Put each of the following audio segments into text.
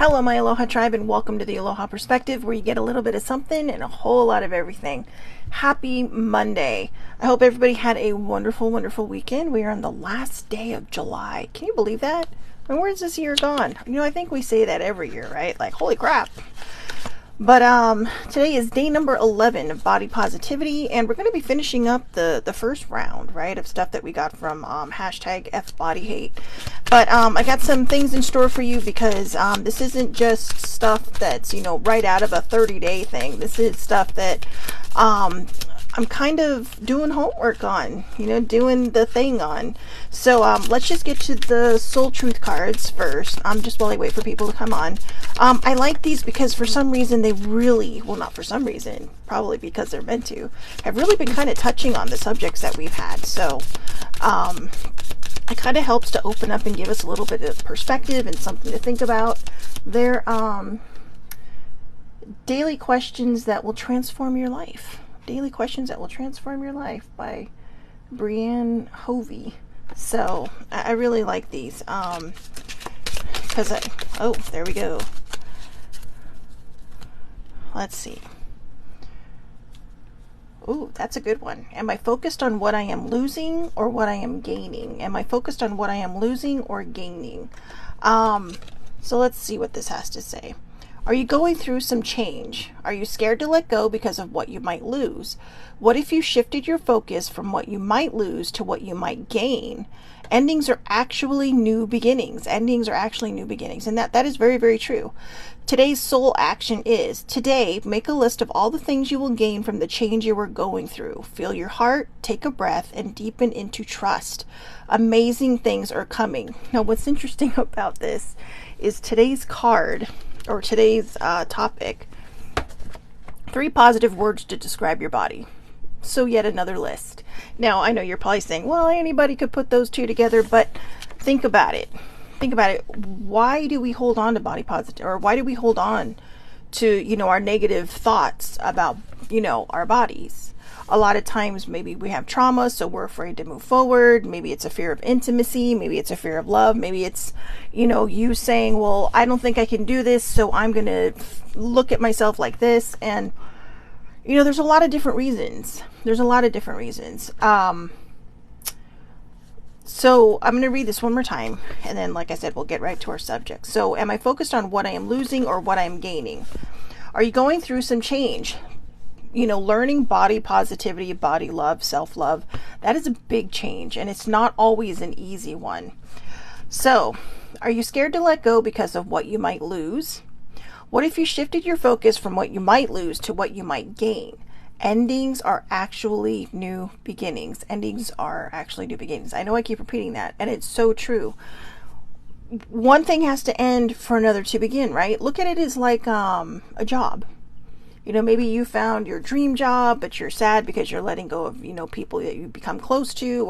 Hello, my Aloha tribe, and welcome to the Aloha Perspective, where you get a little bit of something and a whole lot of everything. Happy Monday. I hope everybody had a wonderful, wonderful weekend. We are on the last day of July. Can you believe that? I mean, where's this year gone? You know, I think we say that every year, right? Like, holy crap. But today is day number 11 of body positivity, and we're going to be finishing up the first round, right, of stuff that we got from hashtag FBodyHate. But I got some things in store for you because this isn't just stuff that's, you know, right out of a 30-day thing. This is stuff that I'm kind of doing homework on, you know, doing the thing on. So let's just get to the soul truth cards first, just while I wait for people to come on. I like these because for some reason they really, well, not for some reason, probably because they're meant to, have really been kind of touching on the subjects that we've had. So it kind of helps to open up and give us a little bit of perspective and something to think about. They're daily questions that will transform your life. Daily Questions That Will Transform Your Life by Brianne Hovey. So I really like these because oh, there we go. Let's see. Ooh, that's a good one. Am I focused on what I am losing or what I am gaining? Am I focused on what I am losing or gaining? So let's see what this has to say. Are you going through some change? Are you scared to let go because of what you might lose? What if you shifted your focus from what you might lose to what you might gain? Endings are actually new beginnings. Endings are actually new beginnings. And that is very, very true. Today's soul action is, today, make a list of all the things you will gain from the change you are going through. Feel your heart, take a breath, and deepen into trust. Amazing things are coming. Now, what's interesting about this is today's card, or today's topic, 3 positive words to describe your body. So yet another list. Now, I know you're probably saying, well, anybody could put those two together, but think about it. Think about it. Why do we hold on to body positive, or why do we hold on to, you know, our negative thoughts about, you know, our bodies? A lot of times maybe we have trauma, so we're afraid to move forward. Maybe it's a fear of intimacy. Maybe it's a fear of love. Maybe it's, you know, you saying, well, I don't think I can do this, so I'm going to look at myself like this. And, you know, there's a lot of different reasons. There's a lot of different reasons. So I'm going to read this one more time, and then, like I said, we'll get right to our subject. So am I focused on what I am losing or what I am gaining? Are you going through some change? You know, learning body positivity, body love, self-love, that is a big change, and it's not always an easy one. So, are you scared to let go because of what you might lose? What if you shifted your focus from what you might lose to what you might gain? Endings are actually new beginnings. Endings are actually new beginnings. I know I keep repeating that, and it's so true. One thing has to end for another to begin, right? Look at it as like a job. You know, maybe you found your dream job, but you're sad because you're letting go of, you know, people that you become close to,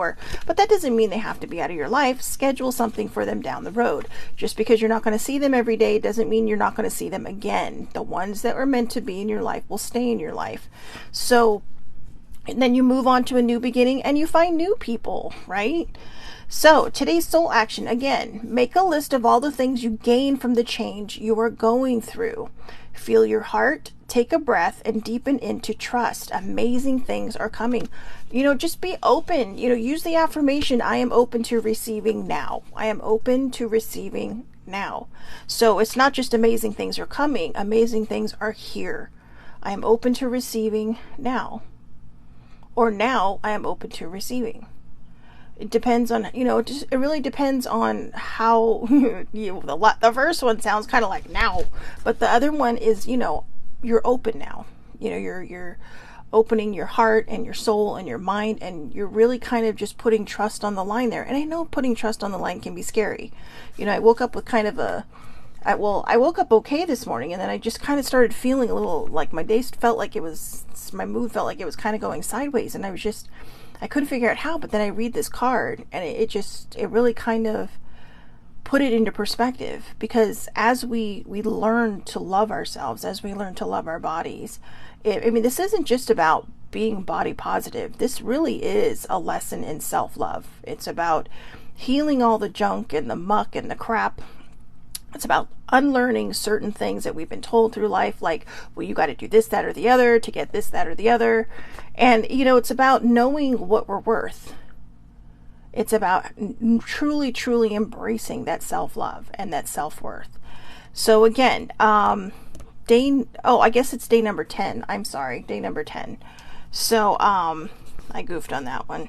but that doesn't mean they have to be out of your life. Schedule something for them down the road. Just because you're not going to see them every day doesn't mean you're not going to see them again. The ones that are meant to be in your life will stay in your life. So, and then you move on to a new beginning and you find new people, right? So today's soul action, again, make a list of all the things you gain from the change you are going through. Feel your heart, take a breath, and deepen into trust. Amazing things are coming. You know, just be open. You know, use the affirmation, I am open to receiving now. I am open to receiving now. So it's not just amazing things are coming. Amazing things are here. I am open to receiving now. Or now I am open to receiving. It depends on, you know, it really depends on how the first one sounds kind of like now, but the other one is, you know, you're open now. You know, you're opening your heart and your soul and your mind, and you're really kind of just putting trust on the line there. And I know putting trust on the line can be scary. You know, I woke up with kind of I woke up okay this morning, and then I just kind of started feeling a little like my mood felt like it was kind of going sideways, and I couldn't figure out how. But then I read this card, and it really kind of put it into perspective, because as we learn to love ourselves, as we learn to love our bodies, I mean, this isn't just about being body positive. This really is a lesson in self-love. It's about healing all the junk and the muck and the crap It's about unlearning certain things that we've been told through life, like, well, you got to do this, that, or the other to get this, that, or the other. And, it's about knowing what we're worth. It's about truly, truly embracing that self-love and that self-worth. So again, I guess it's day number 10. I'm sorry, day number 10. So, I goofed on that one.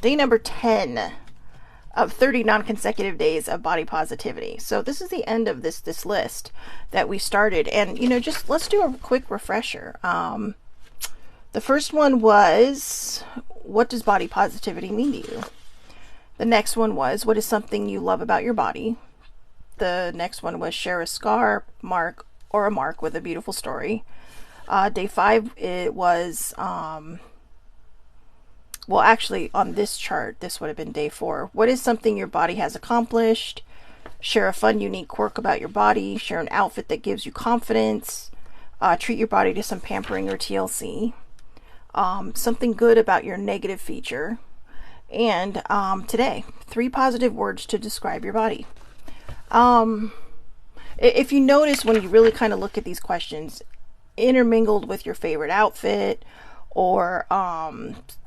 Day number 10 of 30 non-consecutive days of body positivity. So this is the end of this list that we started. And, just let's do a quick refresher. The first one was, what does body positivity mean to you? The next one was, what is something you love about your body? The next one was, share a scar, mark, or a mark with a beautiful story. Day 5, it was, well, actually, on this chart, this would have been day 4. What is something your body has accomplished? Share a fun, unique quirk about your body. Share an outfit that gives you confidence. Treat your body to some pampering or TLC. Something good about your negative feature. And today, 3 positive words to describe your body. If you notice, when you really kind of look at these questions, intermingled with your favorite outfit, or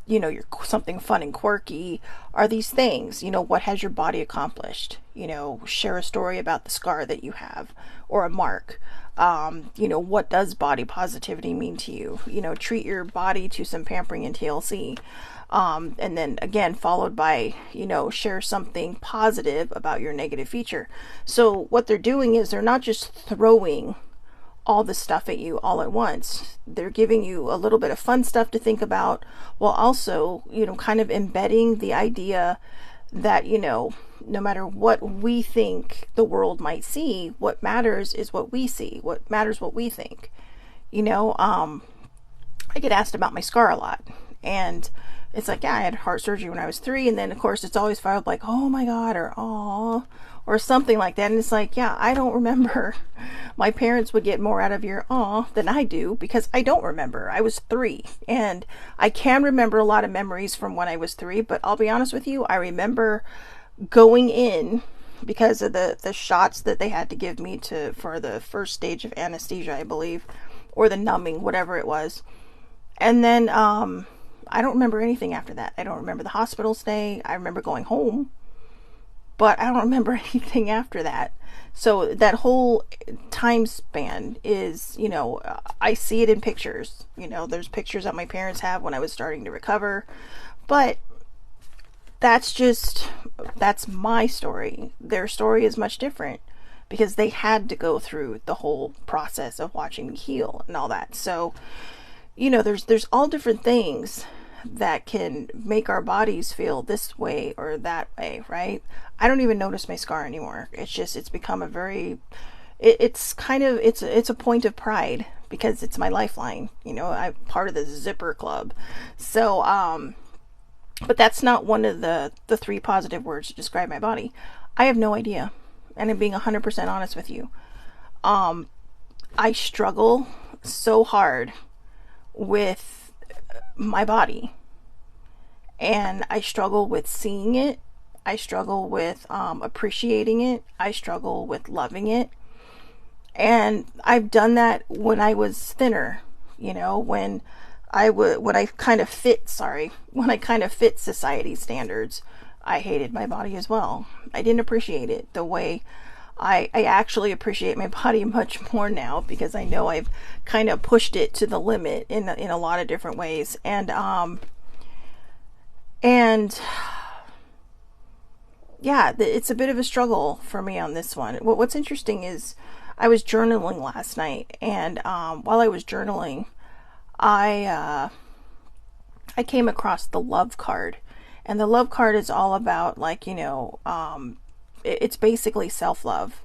your something fun and quirky, are these things. What has your body accomplished? Share a story about the scar that you have, or a mark. What does body positivity mean to you? Treat your body to some pampering and TLC. And then again, followed by, share something positive about your negative feature. So what they're doing is they're not just throwing all the stuff at you all at once. They're giving you a little bit of fun stuff to think about, while also, kind of embedding the idea that, no matter what we think the world might see, what matters is what we see. What matters, what we think. I get asked about my scar a lot, and it's like, yeah, I had heart surgery when I was 3, and then of course it's always followed like, oh my God, or aw, or something like that. And it's like, yeah, I don't remember. My parents would get more out of your aw than I do, because I don't remember. I was 3, and I can remember a lot of memories from when I was 3, but I'll be honest with you, I remember going in because of the shots that they had to give me for the first stage of anesthesia, I believe, or the numbing, whatever it was. And then I don't remember anything after that. I don't remember the hospital stay. I remember going home, but I don't remember anything after that. So that whole time span is, I see it in pictures. There's pictures that my parents have when I was starting to recover, but that's my story. Their story is much different, because they had to go through the whole process of watching me heal and all that. So, there's all different things that can make our bodies feel this way or that way, right? I don't even notice my scar anymore. It's become it's a point of pride, because it's my lifeline. I'm part of the zipper club. So, but that's not one of the 3 positive words to describe my body. I have no idea. And I'm being 100% honest with you. I struggle so hard with my body, and I struggle with seeing it. I struggle with appreciating it. I struggle with loving it. And I've done that when I was thinner, when I kind of fit society's standards. I hated my body as well. I didn't appreciate it the way I actually appreciate my body much more now, because I know I've kind of pushed it to the limit in a lot of different ways. And yeah, it's a bit of a struggle for me on this one. What's interesting is I was journaling last night, and while I was journaling, I came across the love card. And the love card is all about, like, it's basically self-love,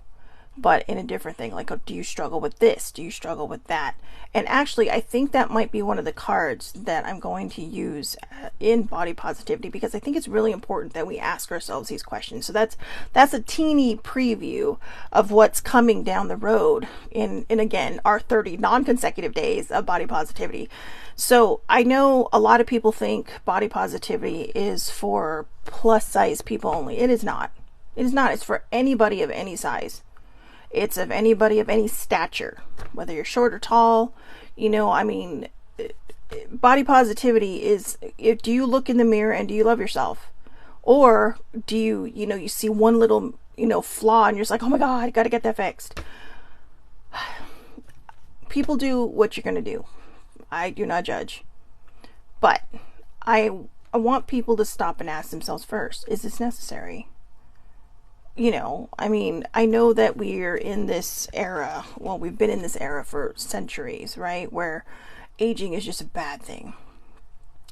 but in a different thing. Like, do you struggle with this? Do you struggle with that? And actually, I think that might be one of the cards that I'm going to use in body positivity, because I think it's really important that we ask ourselves these questions. So that's a teeny preview of what's coming down the road in again, our 30 non-consecutive days of body positivity. So I know a lot of people think body positivity is for plus size people only. It is not. It is not. It's for anybody of any size. It's of anybody of any stature, whether you're short or tall. I mean, body positivity is, do you look in the mirror and do you love yourself? Or do you, you see one little, flaw and you're just like, oh my God, I got to get that fixed. People do what you're going to do. I do not judge. But I want people to stop and ask themselves first, is this necessary? I mean, I know that we're in this era, well, we've been in this era for centuries, right? Where aging is just a bad thing.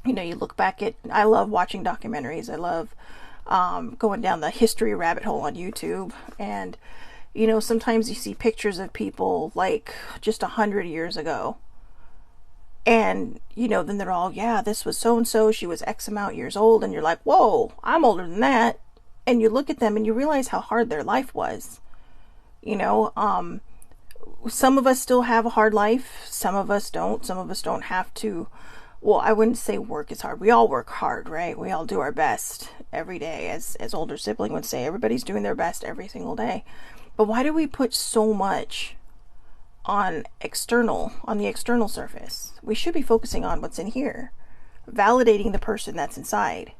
You look back at, I love watching documentaries. I love going down the history rabbit hole on YouTube. And, sometimes you see pictures of people like just 100 years ago. And, then they're all, yeah, this was so-and-so. She was X amount years old. And you're like, whoa, I'm older than that. And you look at them and you realize how hard their life was. Some of us still have a hard life. Some of us don't. Some of us don't have to. Well, I wouldn't say work is hard. We all work hard, right? We all do our best every day. As older sibling would say, everybody's doing their best every single day. But why do we put so much on the external surface? We should be focusing on what's in here, validating the person that's inside.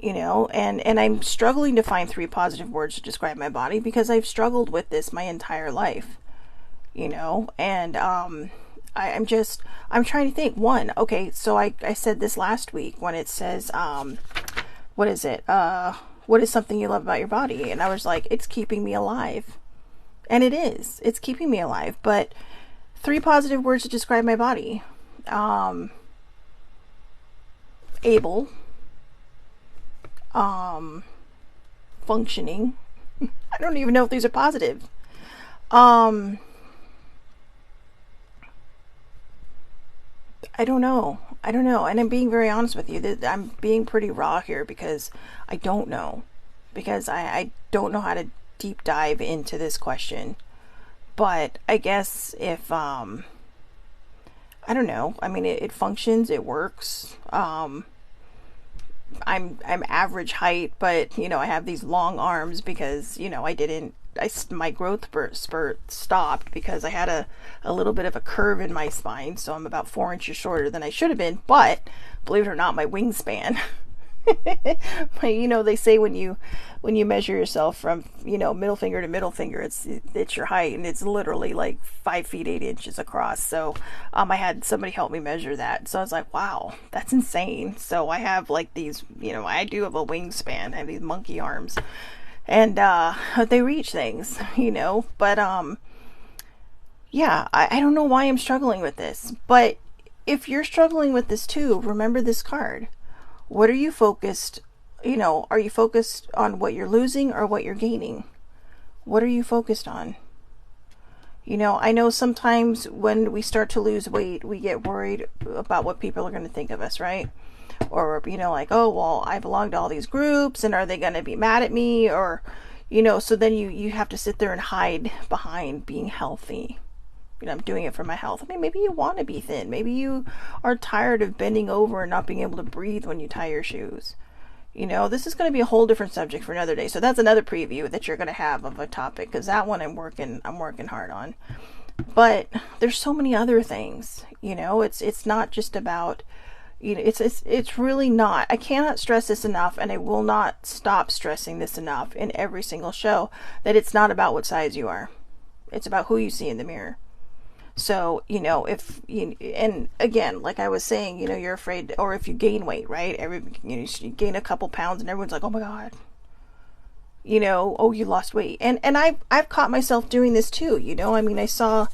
And I'm struggling to find 3 positive words to describe my body because I've struggled with this my entire life, and I'm trying to think. One, okay, so I said this last week when it says, what is it? What is something you love about your body? And I was like, it's keeping me alive. And it is. It's keeping me alive. But 3 positive words to describe my body. Able. Functioning. I don't even know if these are positive. I don't know. And I'm being very honest with you. I'm being pretty raw here because I don't know. Because I don't know how to deep dive into this question. But I guess if, I don't know. I mean, it functions, it works. I'm average height, but I have these long arms because my growth spurt stopped because I had a little bit of a curve in my spine, so I'm about 4 inches shorter than I should have been. But believe it or not, my wingspan. They say when you measure yourself from middle finger to middle finger, it's your height, and it's literally like 5 feet 8 inches across. So I had somebody help me measure that, so I was like, wow, that's insane. So I have like these, I do have a wingspan. I have these monkey arms, and they reach things, but yeah, I don't know why I'm struggling with this, but if you're struggling with this too, remember this card. What are you focused, are you focused on what you're losing or what you're gaining? What are you focused on? I know sometimes when we start to lose weight, we get worried about what people are going to think of us, right? Or, like, oh, well, I belong to all these groups and are they going to be mad at me? Or, so then you have to sit there and hide behind being healthy. I'm doing it for my health. I mean, maybe you want to be thin. Maybe you are tired of bending over and not being able to breathe when you tie your shoes. This is going to be a whole different subject for another day. So that's another preview that you're going to have of a topic, because that one I'm working hard on. But there's so many other things. It's not just about, it's really not. I cannot stress this enough, and I will not stop stressing this enough in every single show, that it's not about what size you are. It's about who you see in the mirror. So, if you, and again, like I was saying, you're afraid, or if you gain weight, right? You gain a couple pounds and everyone's like, oh my God, oh, you lost weight. And I've caught myself doing this too. I mean, I saw,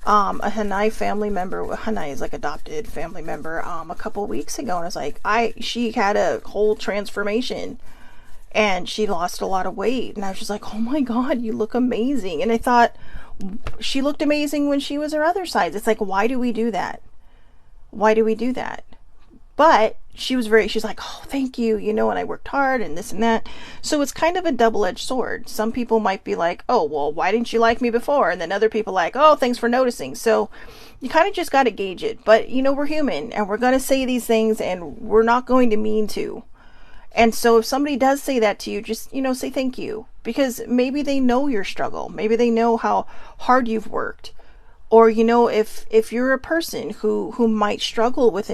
a Hanai family member. Hanai is like adopted family member, a couple weeks ago. And I was like, she had a whole transformation and she lost a lot of weight. And I was just like, oh my God, you look amazing. And I thought, she looked amazing when she was her other size. It's like, why do we do that? Why do we do that? But she's like, oh, thank you, and I worked hard and this and that. So it's kind of a double-edged sword. Some people might be like, oh, well, why didn't you like me before? And then other people like, oh, thanks for noticing. So you kind of just got to gauge it. But, we're human and we're going to say these things and we're not going to mean to. And so if somebody does say that to you, just, say thank you. because maybe they know your struggle. Maybe they know how hard you've worked. Or, you know, if you're a person who might struggle with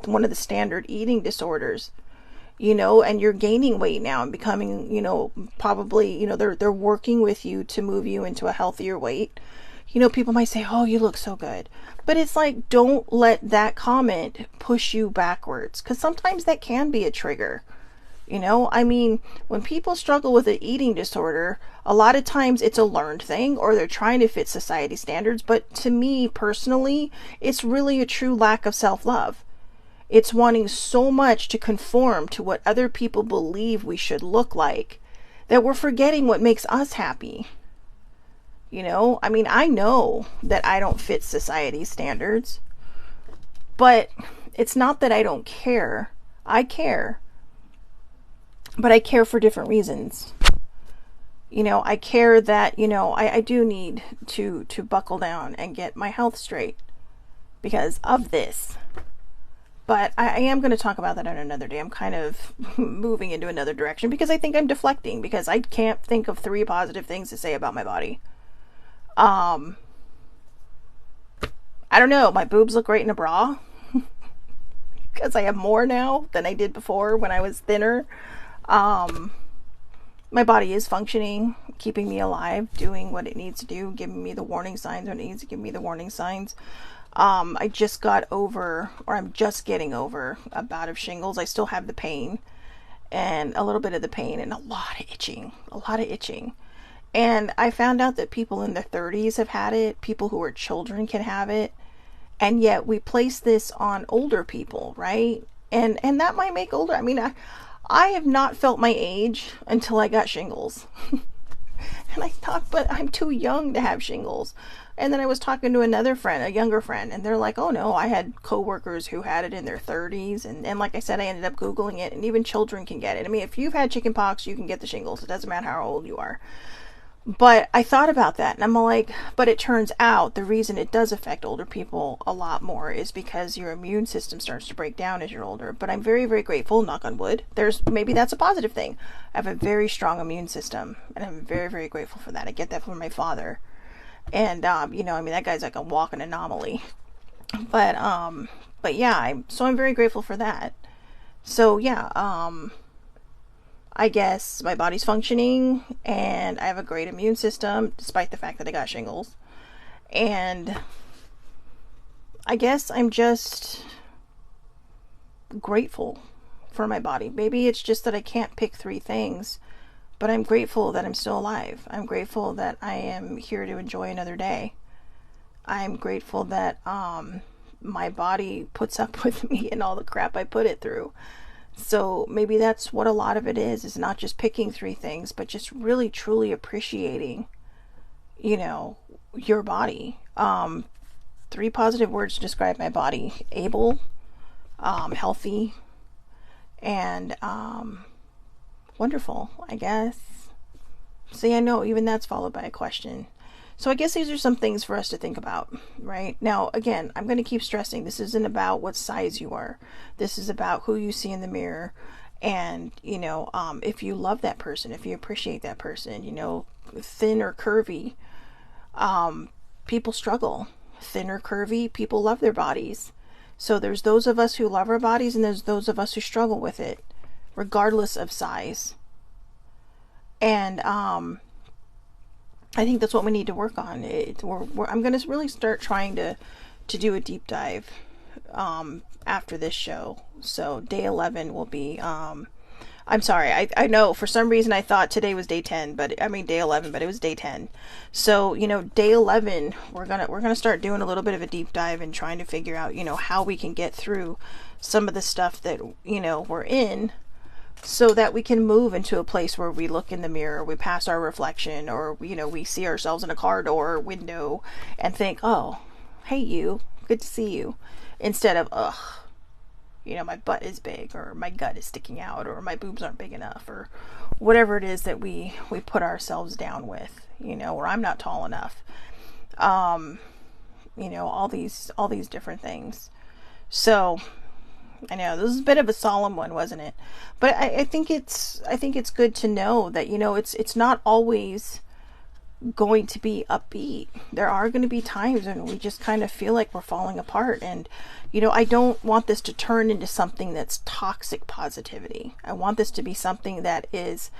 one of the standard eating disorders, you know, and you're gaining weight now and becoming, you know, probably, you know, they're working with you to move you into a healthier weight. You know, people might say, oh, you look so good. But it's like, don't let that comment push you backwards, because sometimes that can be a trigger. You know, I mean, when people struggle with an eating disorder, a lot of times it's a learned thing, or they're trying to fit society standards. But to me personally, it's really a true lack of self-love. It's wanting so much to conform to what other people believe we should look like that we're forgetting what makes us happy. You know, I mean, I know that I don't fit society's standards, but it's not that I don't care. I care. But I care for different reasons. You know, I care that, you know, I do need to buckle down and get my health straight because of this. But I am going to talk about that on another day. I'm kind of moving into another direction because I think I'm deflecting, because I can't think of 3 positive things to say about my body. I don't know. My boobs look great in a bra because I have more now than I did before when I was thinner. My body is functioning, keeping me alive, doing what it needs to do, giving me the warning signs when it needs to give me the warning signs. I just got over, or I'm just getting over, a bout of shingles. I still have the pain and a little bit of the pain and a lot of itching. And I found out that people in their 30s have had it. People who are children can have it. And yet we place this on older people, right? And that might make older. I mean, I have not felt my age until I got shingles. And I thought, but I'm too young to have shingles. And then I was talking to another friend, a younger friend, and they're like, oh no, I had coworkers who had it in their 30s. And like I said, I ended up Googling it, and even children can get it. I mean, if you've had chicken pox, you can get the shingles. It doesn't matter how old you are. But I thought about that, and I'm like, but it turns out the reason it does affect older people a lot more is because your immune system starts to break down as you're older. But I'm very, very grateful, knock on wood. Maybe that's a positive thing. I have a very strong immune system, and I'm very, very grateful for that. I get that from my father. And, you know, I mean, that guy's like a walking anomaly. But yeah, I'm very grateful for that. So yeah, I guess my body's functioning and I have a great immune system despite the fact that I got shingles. And I guess I'm just grateful for my body. Maybe it's just that I can't pick 3 things, but I'm grateful that I'm still alive. I'm grateful that I am here to enjoy another day. I'm grateful that my body puts up with me and all the crap I put it through. So maybe that's what a lot of it is not just picking 3 things, but just really truly appreciating, you know, your body. 3 positive words to describe my body: able, healthy, and wonderful, I guess. See, I know even that's followed by a question. So I guess these are some things for us to think about, right? Now, again, I'm going to keep stressing, this isn't about what size you are. This is about who you see in the mirror. And, you know, if you love that person, if you appreciate that person, you know, thin or curvy, people struggle. Thin or curvy, people love their bodies. So there's those of us who love our bodies, and there's those of us who struggle with it, regardless of size. And, I think that's what we need to work on. I'm going to really start trying to do a deep dive after this show. So day 11 will be, I'm sorry, I know for some reason I thought today was day 10, but I mean day 11, but it was day 10. So, you know, day 11, we're going to start doing a little bit of a deep dive and trying to figure out, you know, how we can get through some of the stuff that, you know, we're in, so that we can move into a place where we look in the mirror, we pass our reflection, or, you know, we see ourselves in a car door or window and think, oh, hey you, good to see you. Instead of, ugh, you know, my butt is big, or my gut is sticking out, or my boobs aren't big enough, or whatever it is that we put ourselves down with, you know, or I'm not tall enough. You know, all these different things. So I know this is a bit of a solemn one, wasn't it? But I think it's good to know that, you know, it's not always going to be upbeat. There are going to be times when we just kind of feel like we're falling apart. And, you know, I don't want this to turn into something that's toxic positivity. I want this to be something that is,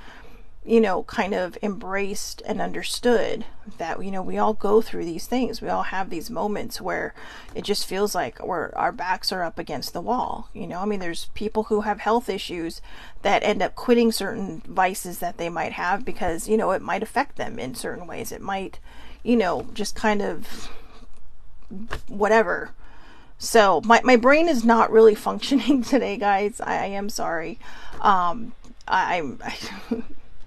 you know, kind of embraced and understood that, you know, we all go through these things. We all have these moments where it just feels like our backs are up against the wall. You know, I mean, there's people who have health issues that end up quitting certain vices that they might have because, you know, it might affect them in certain ways. It might, you know, just kind of whatever. So my brain is not really functioning today, guys. I am sorry. I'm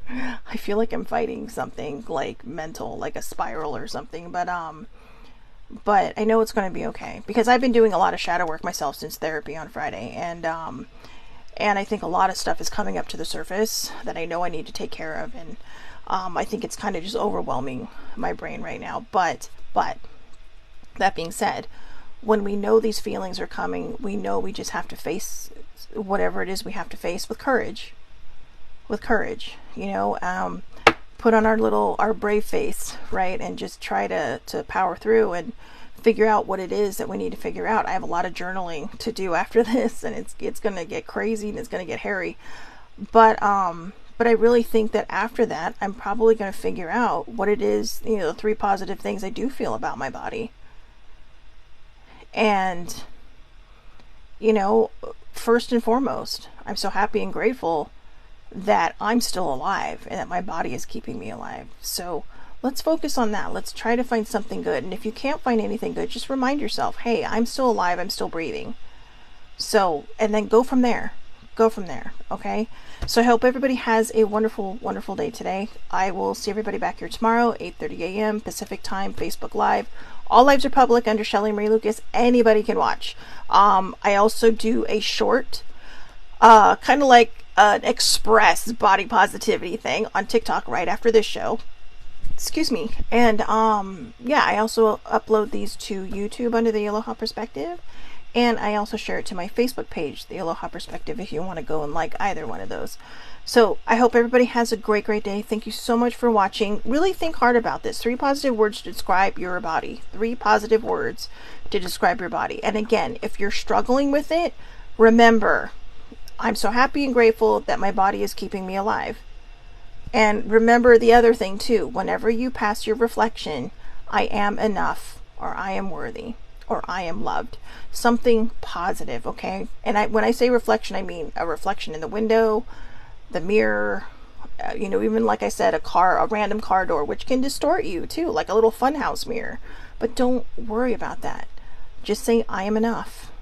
I feel like I'm fighting something like mental, like a spiral or something, but I know it's going to be okay because I've been doing a lot of shadow work myself since therapy on Friday, and I think a lot of stuff is coming up to the surface that I know I need to take care of, and I think it's kind of just overwhelming my brain right now. But that being said, when we know these feelings are coming, we know we just have to face whatever it is we have to face with courage. With courage, you know, put on our brave face, right, and just try to power through and figure out what it is that we need to figure out. I have a lot of journaling to do after this, and it's going to get crazy and it's going to get hairy, but I really think that after that I'm probably going to figure out what it is, you know, the 3 positive things I do feel about my body. And, you know, first and foremost, I'm so happy and grateful that I'm still alive and that my body is keeping me alive. So let's focus on that. Let's try to find something good. And if you can't find anything good, just remind yourself, hey, I'm still alive. I'm still breathing. So, and then go from there. Go from there. Okay. So I hope everybody has a wonderful, wonderful day today. I will see everybody back here tomorrow, 8:30 a.m. Pacific time, Facebook Live. All lives are public under Shelley Marie Lucas. Anybody can watch. I also do a short, kind of like an express body positivity thing on TikTok right after this show. Excuse me. And yeah, I also upload these to YouTube under the Aloha Perspective, and I also share it to my Facebook page, the Aloha Perspective, if you want to go and like either one of those. So I hope everybody has a great, great day. Thank you so much for watching. Really think hard about this. 3 positive words to describe your body. 3 positive words to describe your body. And again, if you're struggling with it, remember, I'm so happy and grateful that my body is keeping me alive. And remember the other thing too, whenever you pass your reflection, I am enough, or I am worthy, or I am loved. Something positive, okay? And when I say reflection, I mean a reflection in the window, the mirror, you know, even like I said, a random car door, which can distort you too, like a little funhouse mirror. But don't worry about that. Just say, I am enough,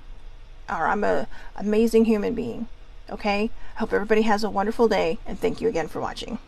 or I'm an amazing human being. Okay? I hope everybody has a wonderful day, and thank you again for watching.